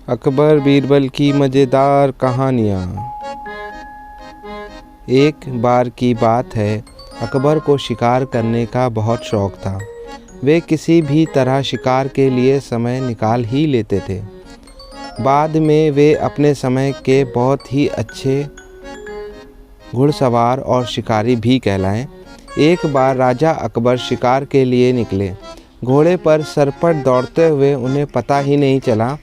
अकबर बीरबल की मज़ेदार कहानियाँ। एक बार की बात है, अकबर को शिकार करने का बहुत शौक़ था। वे किसी भी तरह शिकार के लिए समय निकाल ही लेते थे। बाद में वे अपने समय के बहुत ही अच्छे घुड़सवार और शिकारी भी कहलाए। एक बार राजा अकबर शिकार के लिए निकले। घोड़े पर सरपट दौड़ते हुए उन्हें पता ही नहीं चला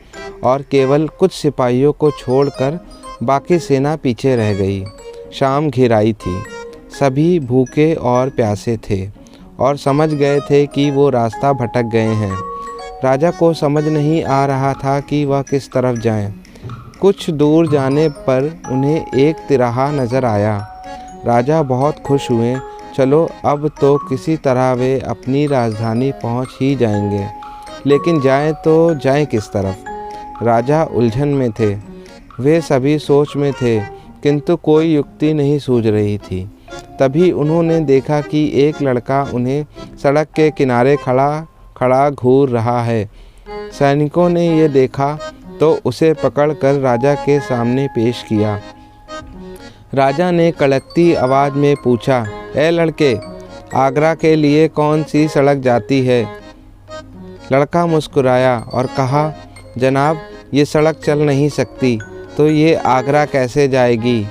और केवल कुछ सिपाहियों को छोड़कर बाकी सेना पीछे रह गई। शाम घिर थी। सभी भूखे और प्यासे थे और समझ गए थे कि वो रास्ता भटक गए हैं। राजा को समझ नहीं आ रहा था कि वह किस तरफ जाएं। कुछ दूर जाने पर उन्हें एक तिराहा नज़र आया। राजा बहुत खुश हुए। चलो, अब तो किसी तरह वे अपनी राजधानी पहुंच ही जाएंगे, लेकिन जाएं तो जाएं किस तरफ? राजा उलझन में थे। वे सभी सोच में थे, किंतु कोई युक्ति नहीं सूझ रही थी। तभी उन्होंने देखा कि एक लड़का उन्हें सड़क के किनारे खड़ा घूर रहा है। सैनिकों ने ये देखा तो उसे पकड़कर राजा के सामने पेश किया। राजा ने कड़कती आवाज़ में पूछा, ए लड़के, आगरा के लिए कौन सी सड़क जाती है? लड़का मुस्कुराया और कहा, जनाब, ये सड़क चल नहीं सकती तो ये आगरा कैसे जाएगी?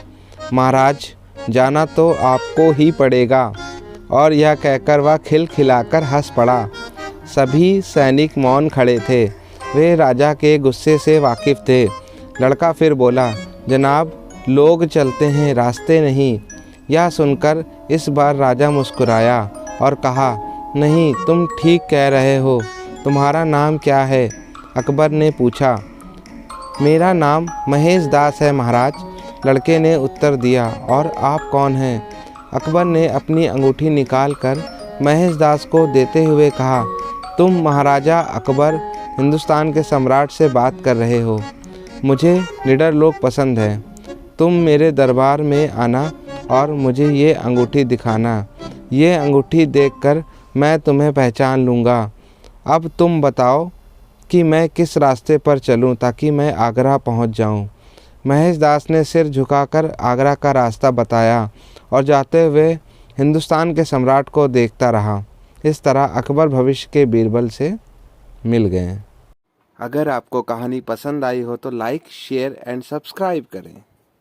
महाराज, जाना तो आपको ही पड़ेगा। और यह कहकर वह खिलखिलाकर हंस पड़ा। सभी सैनिक मौन खड़े थे। वे राजा के गुस्से से वाकिफ़ थे। लड़का फिर बोला, जनाब, लोग चलते हैं, रास्ते नहीं। यह सुनकर इस बार राजा मुस्कुराया और कहा, नहीं, तुम ठीक कह रहे हो। तुम्हारा नाम क्या है? अकबर ने पूछा। मेरा नाम महेश दास है महाराज, लड़के ने उत्तर दिया। और आप कौन हैं? अकबर ने अपनी अंगूठी निकालकर महेश दास को देते हुए कहा, तुम महाराजा अकबर, हिंदुस्तान के सम्राट से बात कर रहे हो। मुझे निडर लोग पसंद हैं। तुम मेरे दरबार में आना और मुझे ये अंगूठी दिखाना। ये अंगूठी देखकर मैं तुम्हें पहचान लूँगा। अब तुम बताओ कि मैं किस रास्ते पर चलूं ताकि मैं आगरा पहुंच जाऊं। महेश दास ने सिर झुकाकर आगरा का रास्ता बताया और जाते हुए हिंदुस्तान के सम्राट को देखता रहा। इस तरह अकबर भविष्य के बीरबल से मिल गए। अगर आपको कहानी पसंद आई हो तो लाइक, शेयर एंड सब्सक्राइब करें।